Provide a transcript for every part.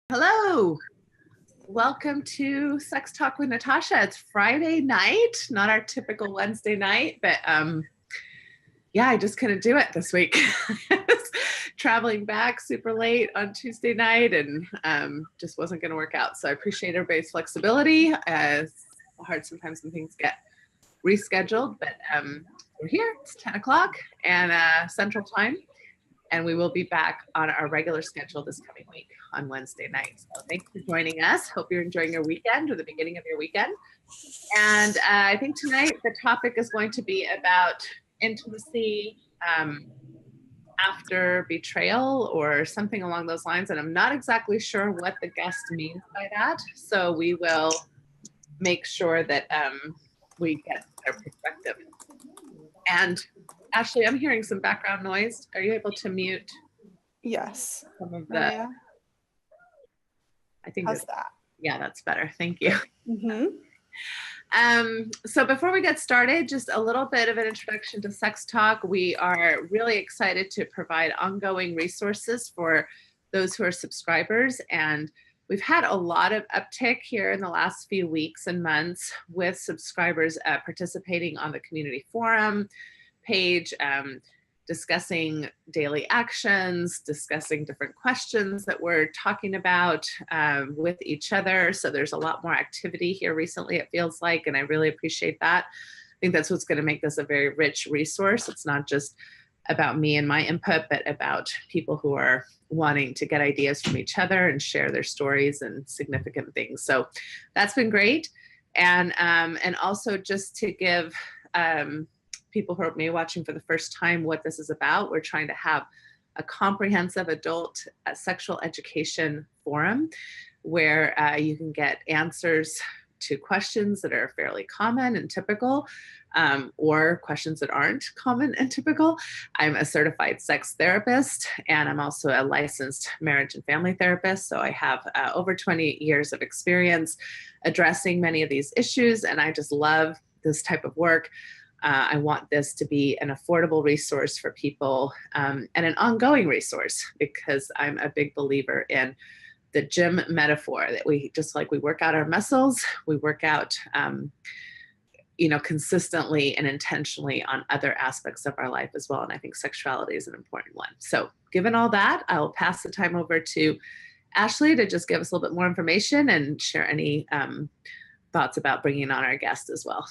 Hello, welcome to Sex Talk with Natasha. It's Friday night, not our typical Wednesday night, but yeah, I just couldn't do it this week. Traveling back super late on Tuesday night and just wasn't going to work out. So I appreciate everybody's flexibility. It's hard sometimes when things get rescheduled, but we're here. It's 10 o'clock and Central Time. And we will be back on our regular schedule this coming week on Wednesday night. So thanks for joining us. Hope you're enjoying your weekend or the beginning of your weekend. And I think tonight the topic is going to be about intimacy after betrayal or something along those lines. And I'm not exactly sure what the guest means by that. So we will make sure that we get their perspective. And Ashley, I'm hearing some background noise. Are you able to mute? Yes. Some of the. Yeah. I think. How's that? Yeah, that's better. Thank you. Mm-hmm. So before we get started, just a little bit of an introduction to Sex Talk. We are really excited to provide ongoing resources for those who are subscribers, and we've had a lot of uptick here in the last few weeks and months with subscribers participating on the community forum page, discussing daily actions, discussing different questions that we're talking about with each other. So there's a lot more activity here recently, it feels like, and I really appreciate that. I think that's what's going to make this a very rich resource. It's not just about me and my input, but about people who are wanting to get ideas from each other and share their stories and significant things. So that's been great. And also just to give people who are maybe watching for the first time what this is about, we're trying to have a comprehensive adult sexual education forum where you can get answers to questions that are fairly common and typical, or questions that aren't common and typical. I'm a certified sex therapist, and I'm also a licensed marriage and family therapist. So I have over 20 years of experience addressing many of these issues, and I just love this type of work. I want this to be an affordable resource for people and an ongoing resource, because I'm a big believer in the gym metaphor that we, just like we work out our muscles, we work out, consistently and intentionally on other aspects of our life as well. And I think sexuality is an important one. So given all that, I'll pass the time over to Ashley to just give us a little bit more information and share any thoughts about bringing on our guest as well.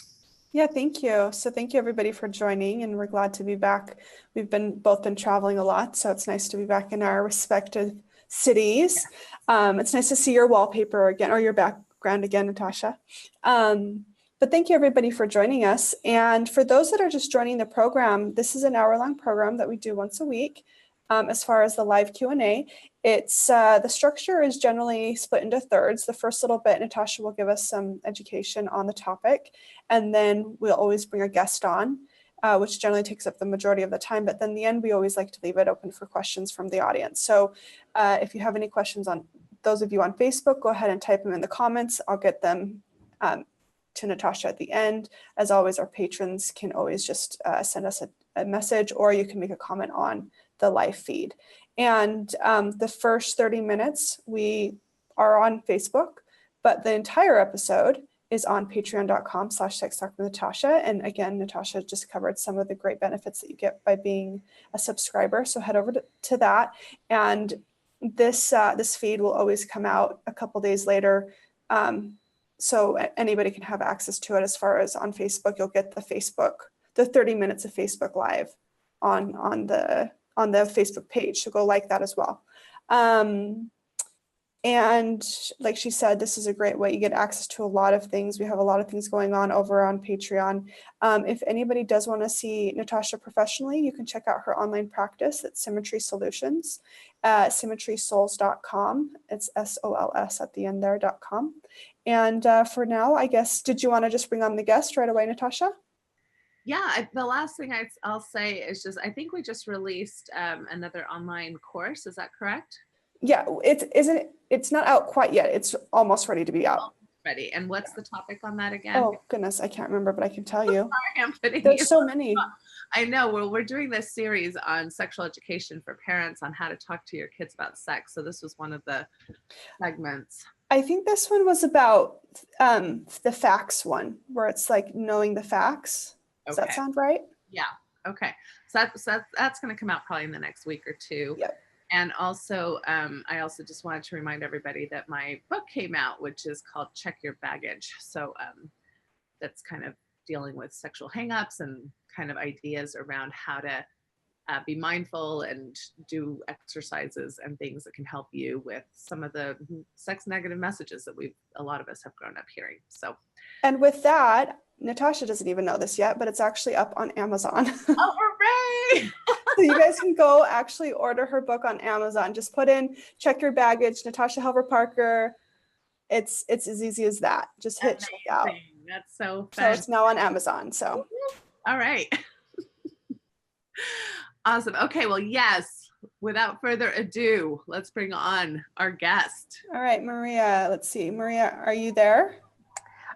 Yeah, thank you. So thank you everybody for joining, and we're glad to be back. We've both been traveling a lot, so it's nice to be back in our respective cities. It's nice to see your wallpaper again, or your background again, Natasha. But thank you everybody for joining us. And for those that are just joining the program, this is an hour-long program that we do once a week. As far as the live Q&A, it's the structure is generally split into thirds. The first little bit, Natasha will give us some education on the topic, and then we'll always bring a guest on, which generally takes up the majority of the time. But then the end, we always like to leave it open for questions from the audience. So if you have any questions on those of you on Facebook, go ahead and type them in the comments. I'll get them to Natasha at the end. As always, our patrons can always just send us a message, or you can make a comment on the live feed. And the first 30 minutes we are on Facebook, but the entire episode is on patreon.com/sextalkwithnatasha. And again, Natasha just covered some of the great benefits that you get by being a subscriber. So head over to that. And this feed will always come out a couple days later. So anybody can have access to it. As far as on Facebook, you'll get the 30 minutes of Facebook Live on the Facebook page. So go like that as well. And like she said, this is a great way. You get access to a lot of things. We have a lot of things going on over on Patreon. If anybody does want to see Natasha professionally, you can check out her online practice at Symmetry Solutions, symmetrysouls.com. It's SOLS at the end there.com. And for now, I guess, did you want to just bring on the guest right away, Natasha? Yeah, the last thing I'll say is just, I think we just released another online course. Is that correct? Yeah, it's not out quite yet. It's almost ready to be out. ready. And what's the topic on that again? Oh goodness, I can't remember, but I can tell you. I'm putting you. There's so many. I know. Well, we're doing this series on sexual education for parents on how to talk to your kids about sex. So this was one of the segments. I think this one was about the facts one, where it's like knowing the facts. Does that sound right? Yeah. Okay. So that's going to come out probably in the next week or two. Yep. And also, I also just wanted to remind everybody that my book came out, which is called Check Your Baggage. So that's kind of dealing with sexual hangups and kind of ideas around how to be mindful and do exercises and things that can help you with some of the sex negative messages that a lot of us have grown up hearing. So, and with that, Natasha doesn't even know this yet, but it's actually up on Amazon. Oh, hooray! So you guys can go actually order her book on Amazon. Just put in Check Your Baggage, Natasha Helver Parker. It's as easy as that. Just hit check out. That's so fun. So it's now on Amazon. So all right. Awesome. Okay, well, yes, without further ado, let's bring on our guest. All right, Maria, let's see. Maria, are you there?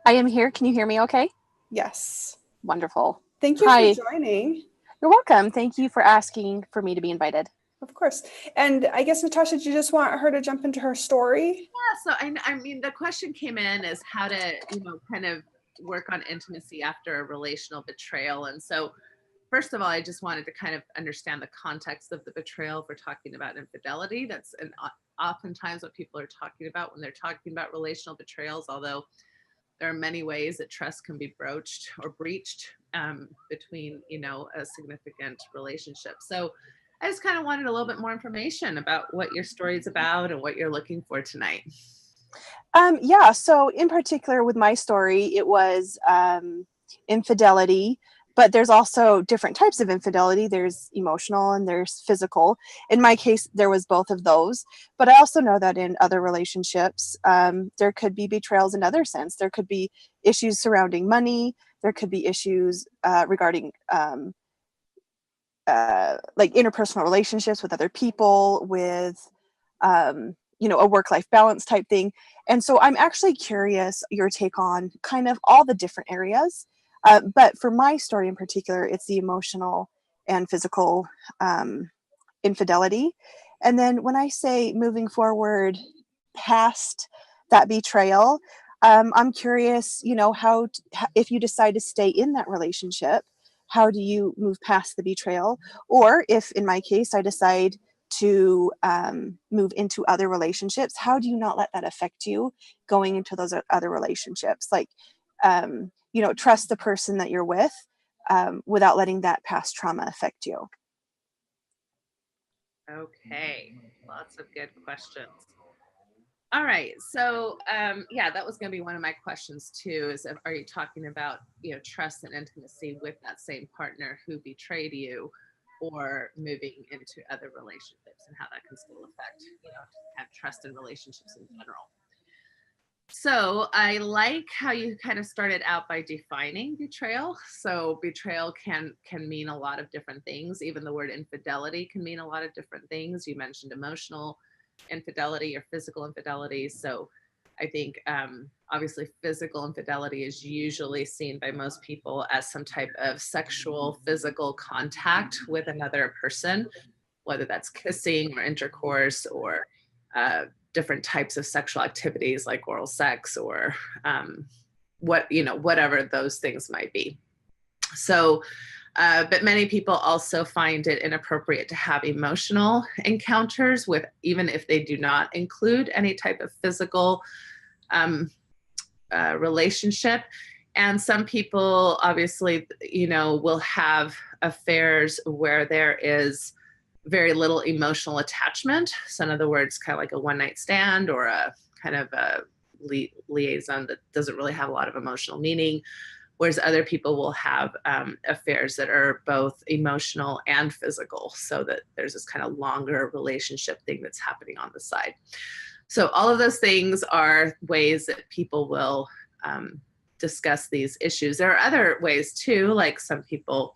I am here. Can you hear me okay? Yes. Wonderful. Thank you Hi. for joining. You're welcome. Thank you for asking for me to be invited. Of course. And I guess, Natasha, do you just want her to jump into her story? Yeah, so I mean, the question came in is how to, kind of work on intimacy after a relational betrayal. And so first of all, I just wanted to kind of understand the context of the betrayal. If we're talking about infidelity, that's oftentimes what people are talking about when they're talking about relational betrayals, although there are many ways that trust can be broached or breached between, a significant relationship. So I just kind of wanted a little bit more information about what your story is about and what you're looking for tonight. Yeah, so in particular with my story, it was infidelity, but there's also different types of infidelity. There's emotional and there's physical. In my case, there was both of those. But I also know that in other relationships, there could be betrayals in other sense. There could be issues surrounding money. There could be issues regarding like interpersonal relationships with other people, with a work-life balance type thing. And so I'm actually curious your take on kind of all the different areas. But for my story in particular, it's the emotional and physical infidelity. And then when I say moving forward past that betrayal, I'm curious, if you decide to stay in that relationship, how do you move past the betrayal? Or if, in my case, I decide to move into other relationships, how do you not let that affect you going into those other relationships? Like, trust the person that you're with without letting that past trauma affect you. Okay, lots of good questions. All right, so that was going to be one of my questions too. Are you talking about trust and intimacy with that same partner who betrayed you, or moving into other relationships and how that can still affect kind of trust in relationships in general? So I like how you kind of started out by defining betrayal. So betrayal can mean a lot of different things. Even the word infidelity can mean a lot of different things. You mentioned emotional infidelity or physical infidelity. So I think obviously physical infidelity is usually seen by most people as some type of sexual physical contact with another person, whether that's kissing or intercourse or different types of sexual activities like oral sex or whatever those things might be. So but many people also find it inappropriate to have emotional encounters with, even if they do not include any type of physical relationship. And some people obviously, will have affairs where there is very little emotional attachment. So in other words, kind of like a one-night stand or a kind of a liaison that doesn't really have a lot of emotional meaning. Whereas other people will have affairs that are both emotional and physical, so that there's this kind of longer relationship thing that's happening on the side. So all of those things are ways that people will discuss these issues. There are other ways too, like some people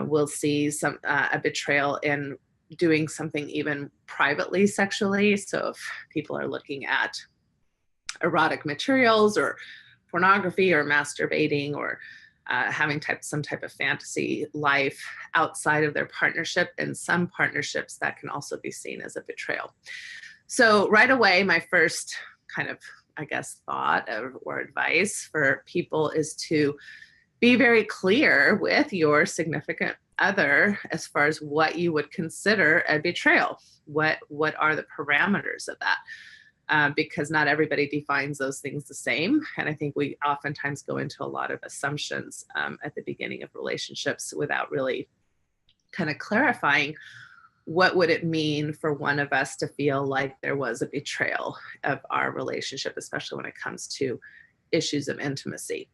will see a betrayal in doing something even privately sexually. So if people are looking at erotic materials or pornography or masturbating or having some type of fantasy life outside of their partnership. And some partnerships that can also be seen as a betrayal. So right away, my first kind of, I guess, thought or advice for people is to be very clear with your significant other as far as what you would consider a betrayal. What are the parameters of that? Because not everybody defines those things the same. And I think we oftentimes go into a lot of assumptions at the beginning of relationships without really kind of clarifying what would it mean for one of us to feel like there was a betrayal of our relationship, especially when it comes to issues of intimacy,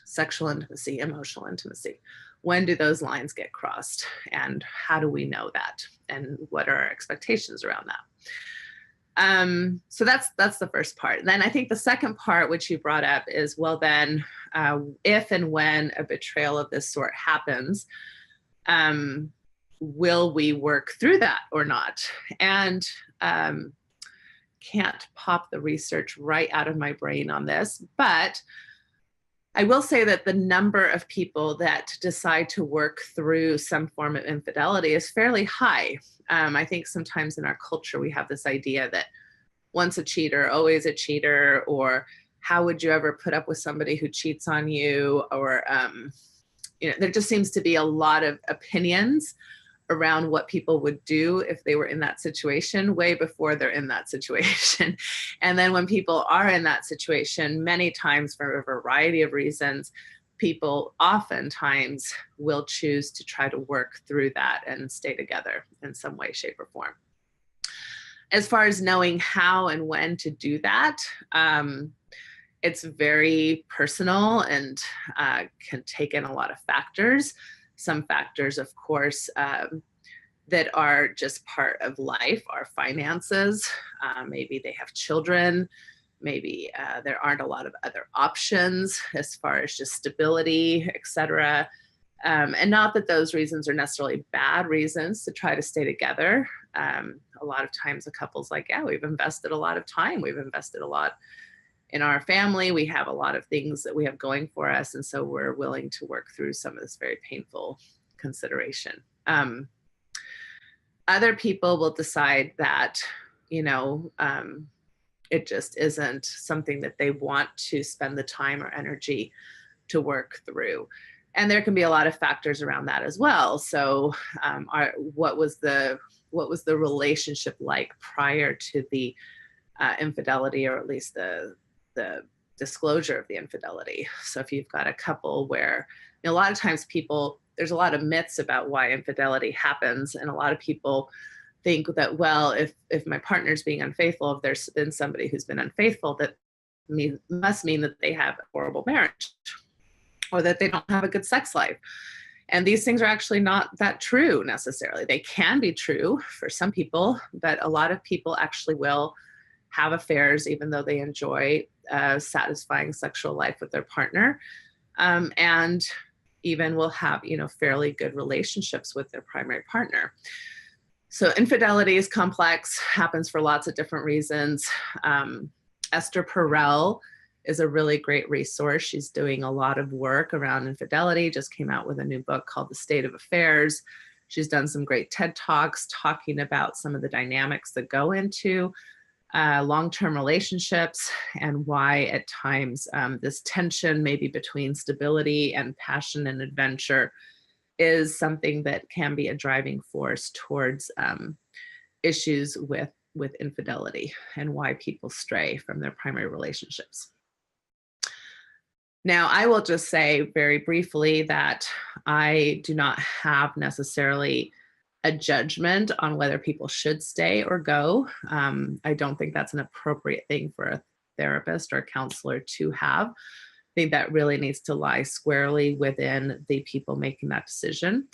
sexual intimacy, emotional intimacy. When do those lines get crossed? And how do we know that? And what are our expectations around that? So that's the first part. Then I think the second part, which you brought up, is, well, then if and when a betrayal of this sort happens, will we work through that or not? And can't pop the research right out of my brain on this, but I will say that the number of people that decide to work through some form of infidelity is fairly high. I think sometimes in our culture, we have this idea that once a cheater, always a cheater, or how would you ever put up with somebody who cheats on you? Or, there just seems to be a lot of opinions around what people would do if they were in that situation way before they're in that situation. And then when people are in that situation, many times for a variety of reasons, people oftentimes will choose to try to work through that and stay together in some way, shape, or form. As far as knowing how and when to do that, it's very personal and can take in a lot of factors. Some factors, of course, that are just part of life are finances. Maybe they have children. Maybe there aren't a lot of other options as far as just stability, et cetera. And not that those reasons are necessarily bad reasons to try to stay together. A lot of times a couple's like, yeah, we've invested a lot of time. We've invested a lot in our family. We have a lot of things that we have going for us. And so we're willing to work through some of this very painful consideration. Other people will decide that, it just isn't something that they want to spend the time or energy to work through. And there can be a lot of factors around that as well. So what was the relationship like prior to the infidelity, or at least the disclosure of the infidelity? So if you've got a couple where a lot of times there's a lot of myths about why infidelity happens. And a lot of people think that, well, if my partner's being unfaithful, if there's been somebody who's been unfaithful, that must mean that they have a horrible marriage or that they don't have a good sex life. And these things are actually not that true necessarily. They can be true for some people, but a lot of people actually will have affairs even though they enjoy a satisfying sexual life with their partner, and even will have, fairly good relationships with their primary partner. So infidelity is complex, happens for lots of different reasons. Esther Perel is a really great resource. She's doing a lot of work around infidelity, just came out with a new book called The State of Affairs. She's done some great TED Talks talking about some of the dynamics that go into long-term relationships and why at times this tension maybe between stability and passion and adventure is something that can be a driving force towards issues with infidelity and why people stray from their primary relationships. Now, I will just say very briefly that I do not have necessarily a judgment on whether people should stay or go. I don't think that's an appropriate thing for a therapist or a counselor to have. I think that really needs to lie squarely within the people making that decision.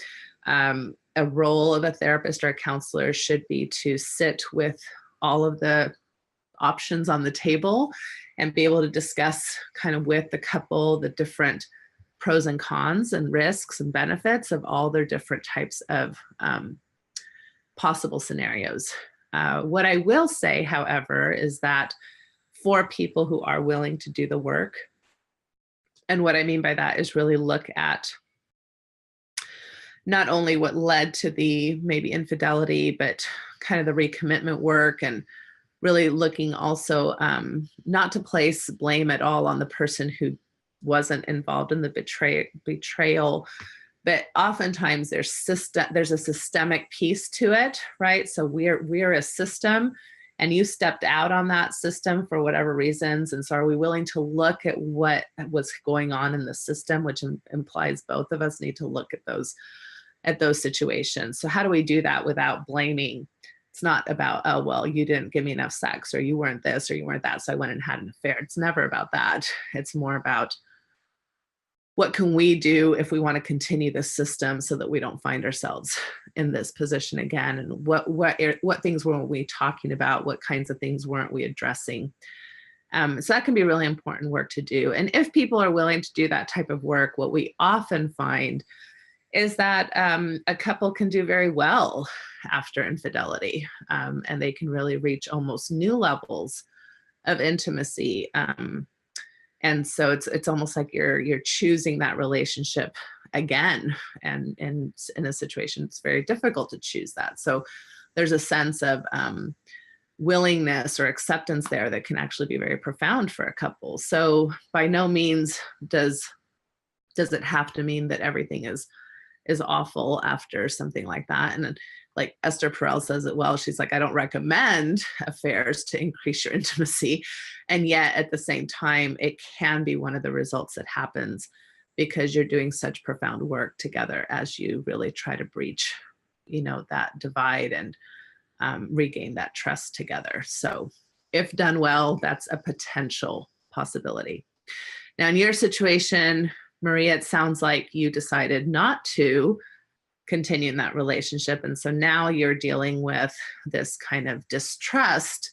A role of a therapist or a counselor should be to sit with all of the options on the table and be able to discuss kind of with the couple the different pros and cons and risks and benefits of all their different types of possible scenarios. What I will say, however, is that for people who are willing to do the work. And what I mean by that is really look at not only what led to the maybe infidelity, but kind of the recommitment work, and really looking also not to place blame at all on the person who wasn't involved in the betrayal, but oftentimes there's a systemic piece to it, right? So we're a system, and you stepped out on that system for whatever reasons. And so are we willing to look at what was going on in the system, which implies both of us need to look at those situations. So how do we do that without blaming? It's not about, oh, well, you didn't give me enough sex, or you weren't this, or you weren't that, so I went and had an affair. It's never about that. It's more about what can we do if we want to continue this system so that we don't find ourselves in this position again? And what things were we talking about? What kinds of things weren't we addressing? So that can be really important work to do. And if people are willing to do that type of work, what we often find is that a couple can do very well after infidelity, and they can really reach almost new levels of intimacy. And so it's almost like you're choosing that relationship again. And in a situation, it's very difficult to choose that. So there's a sense of willingness or acceptance there that can actually be very profound for a couple. So by no means does it have to mean that everything is awful after something like that. And like Esther Perel says it well, she's like, I don't recommend affairs to increase your intimacy. And yet at the same time, it can be one of the results that happens because you're doing such profound work together as you really try to breach, that divide and regain that trust together. So if done well, that's a potential possibility. Now in your situation, Maria, it sounds like you decided not to continue in that relationship. And so now you're dealing with this kind of distrust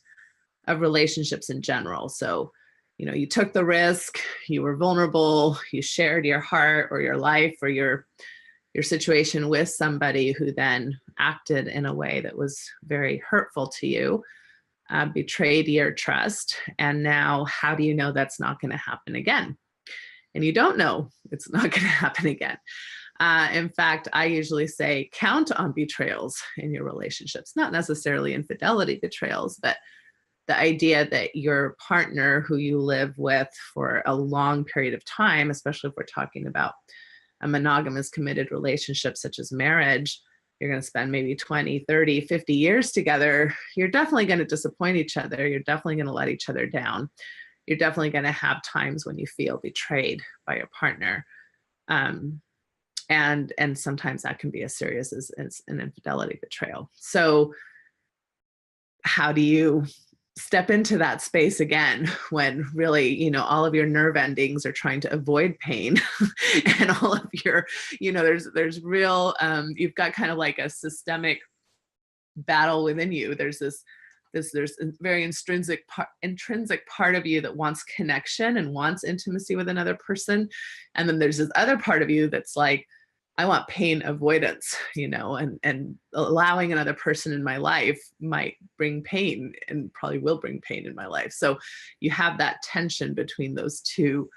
of relationships in general. So, you took the risk, you were vulnerable, you shared your heart or your life or your situation with somebody who then acted in a way that was very hurtful to you, betrayed your trust. And now how do you know that's not going to happen again? And you don't know it's not going to happen again. In fact, I usually say count on betrayals in your relationships, not necessarily infidelity betrayals, but the idea that your partner who you live with for a long period of time, especially if we're talking about a monogamous committed relationship such as marriage, you're going to spend maybe 20, 30, 50 years together. You're definitely going to disappoint each other. You're definitely going to let each other down. You're definitely going to have times when you feel betrayed by your partner. And sometimes that can be as serious as an infidelity betrayal. So how do you step into that space again when really, all of your nerve endings are trying to avoid pain and all of your, there's real, you've got kind of like a systemic battle within you. There's a very intrinsic part of you that wants connection and wants intimacy with another person. And then there's this other part of you that's like, I want pain avoidance, and allowing another person in my life might bring pain and probably will bring pain in my life. So you have that tension between those two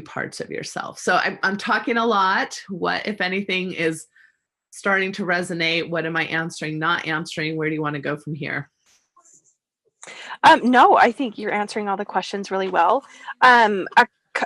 parts of yourself. So I'm talking a lot. What, if anything, is starting to resonate? What am I answering, not answering? Where do you want to go from here? No, I think you're answering all the questions really well.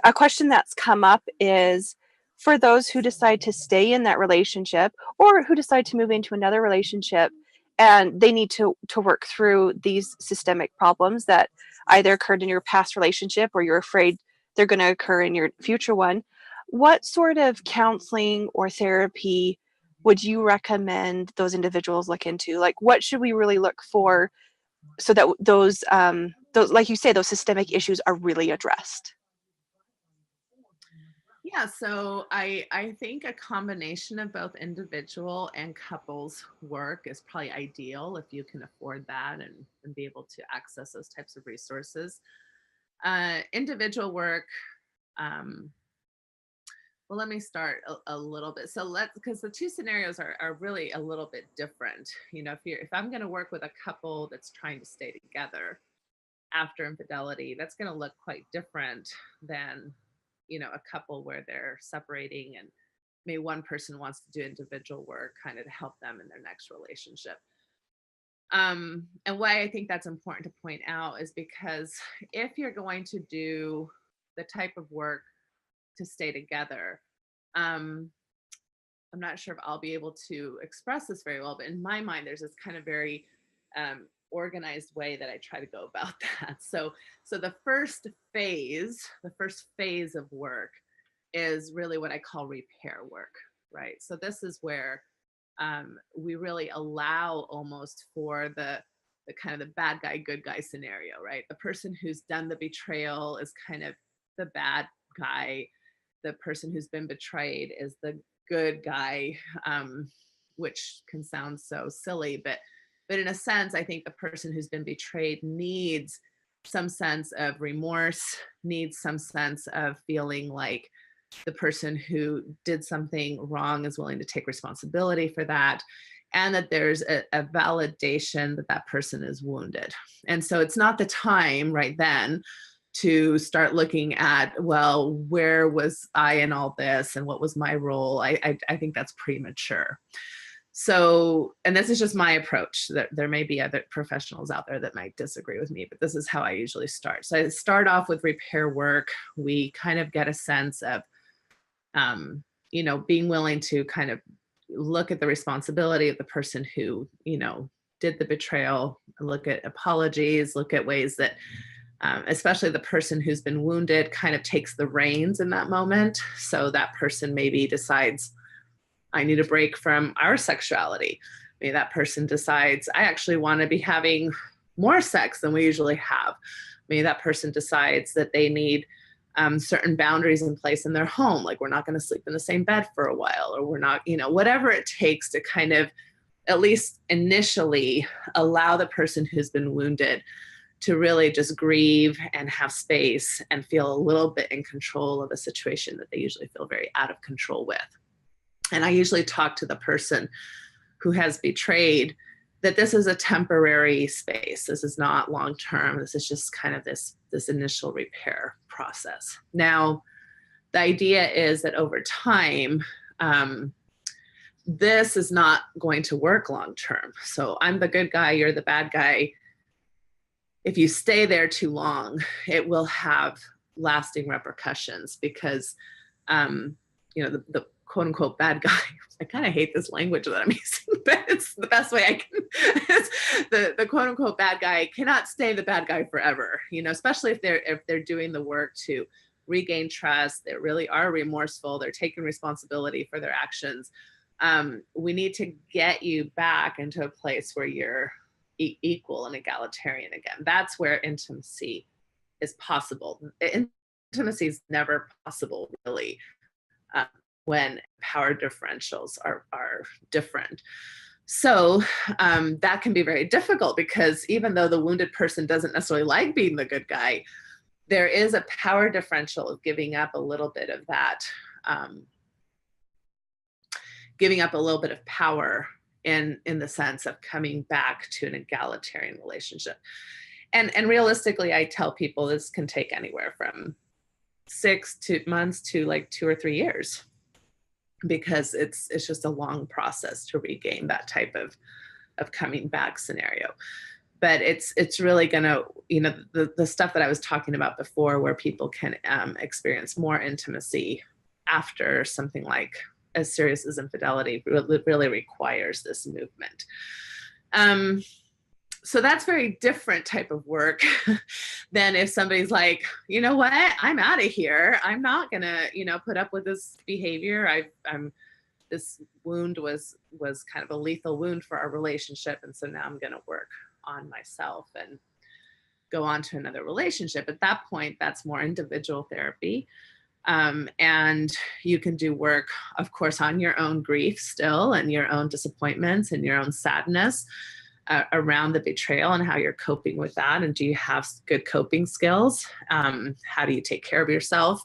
A question that's come up is for those who decide to stay in that relationship or who decide to move into another relationship, and they need to work through these systemic problems that either occurred in your past relationship or you're afraid they're going to occur in your future one. What sort of counseling or therapy would you recommend those individuals look into? Like, what should we really look for so that those, like you say, those systemic issues are really addressed? Yeah, so I think a combination of both individual and couples work is probably ideal if you can afford that and be able to access those types of resources. Individual work, Well, let me start a little bit. So because the two scenarios are really a little bit different. If I'm going to work with a couple that's trying to stay together after infidelity, that's going to look quite different than, a couple where they're separating and maybe one person wants to do individual work kind of to help them in their next relationship. And why I think that's important to point out is because if you're going to do the type of work to stay together, um, I'm not sure if I'll be able to express this very well, but in my mind, there's this kind of very organized way that I try to go about that. So the first phase of work is really what I call repair work, right? So this is where we really allow almost for the kind of the bad guy, good guy scenario, right? The person who's done the betrayal is kind of the bad guy. The person who's been betrayed is the good guy, which can sound so silly, but in a sense, I think the person who's been betrayed needs some sense of remorse, needs some sense of feeling like the person who did something wrong is willing to take responsibility for that, and that there's a validation that that person is wounded. And so it's not the time right then to start looking at, well, where was I in all this and what was my role? I think that's premature. So, and this is just my approach. There may be other professionals out there that might disagree with me, but this is how I usually start. So I start off with repair work. We kind of get a sense of, being willing to kind of look at the responsibility of the person who, did the betrayal, look at apologies, look at ways that, especially the person who's been wounded kind of takes the reins in that moment. So that person maybe decides, I need a break from our sexuality. Maybe that person decides, I actually want to be having more sex than we usually have. Maybe that person decides that they need certain boundaries in place in their home, like we're not going to sleep in the same bed for a while, or we're not, whatever it takes to kind of at least initially allow the person who's been wounded to really just grieve and have space and feel a little bit in control of a situation that they usually feel very out of control with. And I usually talk to the person who has betrayed that this is a temporary space. This is not long-term. This is just kind of this initial repair process. Now, the idea is that over time, this is not going to work long-term. So I'm the good guy, you're the bad guy. If you stay there too long, it will have lasting repercussions because, the quote unquote bad guy, I kind of hate this language that I'm using, but it's the best way I can. The quote unquote bad guy cannot stay the bad guy forever, especially if they're doing the work to regain trust. They really are remorseful. They're taking responsibility for their actions. We need to get you back into a place where you're equal and egalitarian again. That's where intimacy is possible. Intimacy is never possible, really, when power differentials are different. So that can be very difficult because even though the wounded person doesn't necessarily like being the good guy, there is a power differential of giving up a little bit of that, giving up a little bit of power in the sense of coming back to an egalitarian relationship. And realistically, I tell people this can take anywhere from 6 months to like 2 or 3 years, because it's just a long process to regain that type of coming back scenario. But it's really gonna, the stuff that I was talking about before, where people can experience more intimacy after something like as serious as infidelity, really requires this movement. So that's very different type of work than if somebody's like, you know what, I'm out of here. I'm not gonna, put up with this behavior. This wound was kind of a lethal wound for our relationship, and so now I'm gonna work on myself and go on to another relationship. At that point, that's more individual therapy. And you can do work, of course, on your own grief still, and your own disappointments and your own sadness around the betrayal and how you're coping with that. And do you have good coping skills? How do you take care of yourself?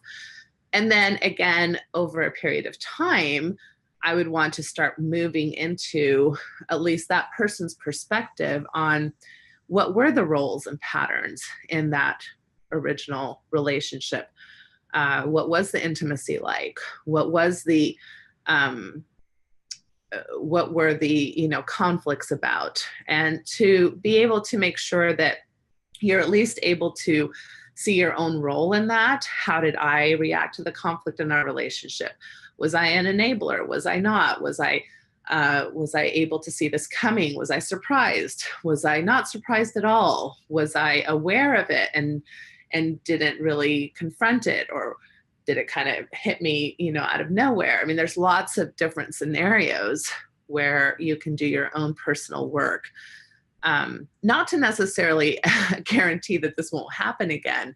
And then again, over a period of time, I would want to start moving into at least that person's perspective on what were the roles and patterns in that original relationship. What was the intimacy like? What was the what were the conflicts about? And to be able to make sure that you're at least able to see your own role in that. How did I react to the conflict in our relationship? Was I an enabler? Was I not? Was I able to see this coming? Was I surprised? Was I not surprised at all? Was I aware of it and didn't really confront it? Or did it kind of hit me, out of nowhere? I mean, there's lots of different scenarios where you can do your own personal work. Not to necessarily guarantee that this won't happen again,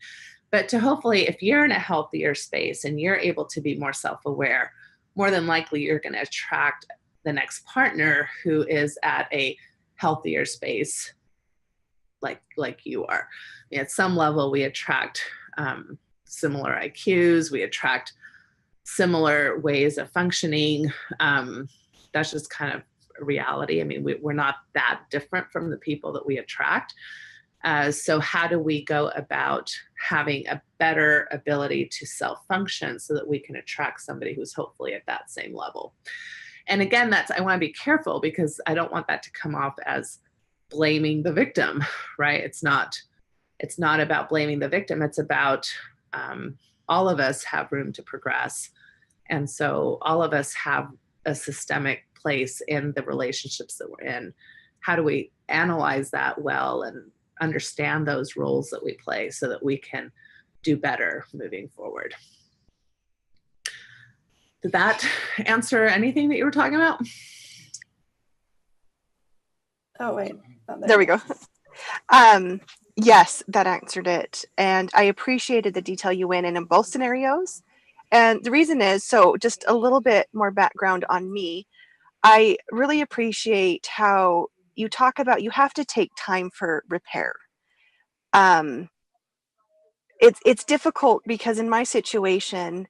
but to hopefully, if you're in a healthier space and you're able to be more self-aware, more than likely you're going to attract the next partner who is at a healthier space like you are. I mean, at some level, we attract similar IQs, we attract similar ways of functioning. That's just kind of reality. I mean, we're not that different from the people that we attract. So how do we go about having a better ability to self-function so that we can attract somebody who's hopefully at that same level? And again, I want to be careful because I don't want that to come off as blaming the victim, right? It's not about blaming the victim. It's about all of us have room to progress. And so all of us have a systemic place in the relationships that we're in. How do we analyze that well and understand those roles that we play so that we can do better moving forward? Did that answer anything that you were talking about? Oh, wait. Oh, There we go. Yes, that answered it. And I appreciated the detail you went in both scenarios. And the reason is, so just a little bit more background on me. I really appreciate how you talk about you have to take time for repair. It's difficult because in my situation,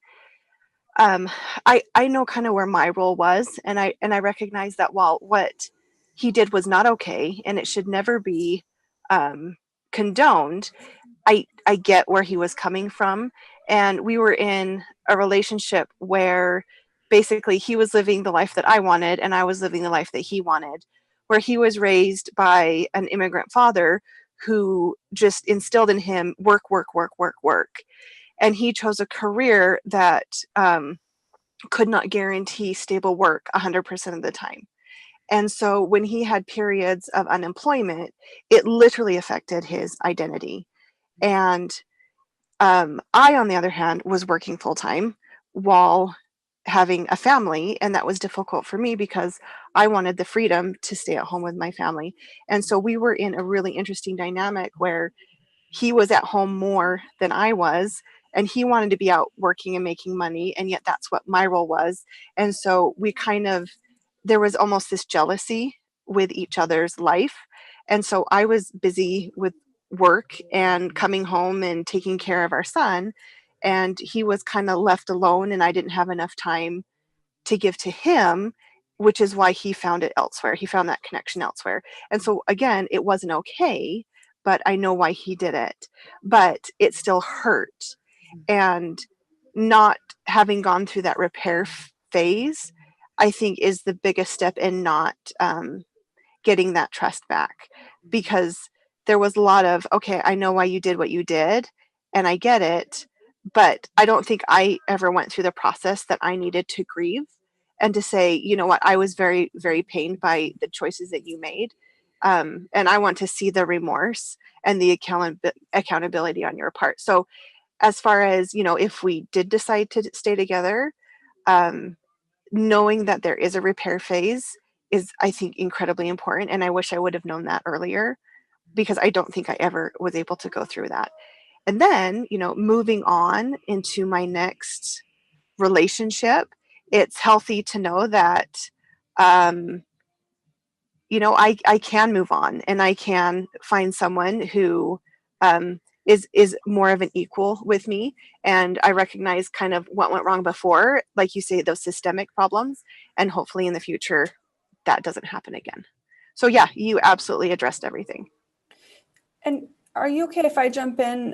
I know kind of where my role was, and I recognize that while what he did was not okay and it should never be condoned, I get where he was coming from. And we were in a relationship where basically he was living the life that I wanted and I was living the life that he wanted, where he was raised by an immigrant father who just instilled in him work, work, work, work, work. And he chose a career that could not guarantee stable work 100% of the time. And so when he had periods of unemployment, it literally affected his identity. And I, on the other hand, was working full time while having a family. And that was difficult for me because I wanted the freedom to stay at home with my family. And so we were in a really interesting dynamic where he was at home more than I was, and he wanted to be out working and making money. And yet that's what my role was. And so there was almost this jealousy with each other's life. And so I was busy with work and coming home and taking care of our son. And he was kind of left alone, and I didn't have enough time to give to him, which is why he found it elsewhere. He found that connection elsewhere. And so, again, it wasn't okay, but I know why he did it. But it still hurt. And not having gone through that repair phase, I think, is the biggest step in not getting that trust back, because there was a lot of, okay, I know why you did what you did and I get it, but I don't think I ever went through the process that I needed to grieve and to say, you know what, I was very, very pained by the choices that you made. And I want to see the remorse and the accountability on your part. So as far as, if we did decide to stay together, knowing that there is a repair phase is, I think, incredibly important. And I wish I would have known that earlier, because I don't think I ever was able to go through that. And then, moving on into my next relationship, it's healthy to know that, I can move on and I can find someone who is more of an equal with me, and I recognize kind of what went wrong before, like you say, those systemic problems, and hopefully in the future that doesn't happen again. So yeah, you absolutely addressed everything. And are you okay if I jump in?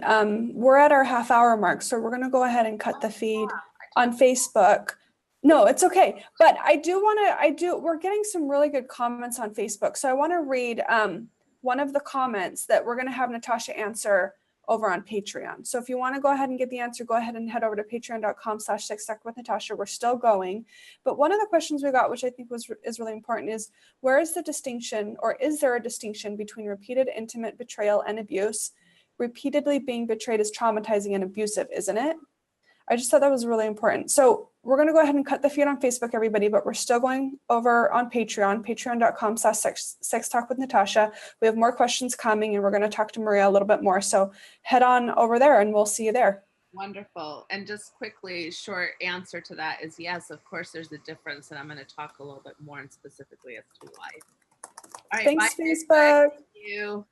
We're at our half-hour mark, so we're going to go ahead and cut the feed on Facebook. No, it's okay. But we're getting some really good comments on Facebook. So I want to read one of the comments that we're going to have Natasha answer over on Patreon. So if you want to go ahead and get the answer, go ahead and head over to patreon.com/sextalkwithnatasha. We're still going. But one of the questions we got, which I think is really important, is where is the distinction, or is there a distinction between repeated intimate betrayal and abuse? Repeatedly being betrayed is traumatizing and abusive, isn't it? I just thought that was really important. So we're going to go ahead and cut the feed on Facebook, everybody, but we're still going over on Patreon, patreon.com/sextalkwithnatasha. We have more questions coming, and we're going to talk to Maria a little bit more. So head on over there and we'll see you there. Wonderful. And just quickly, short answer to that is yes, of course, there's a difference. And I'm going to talk a little bit more and specifically as to why. All right. Thanks, bye, Facebook. Thank you.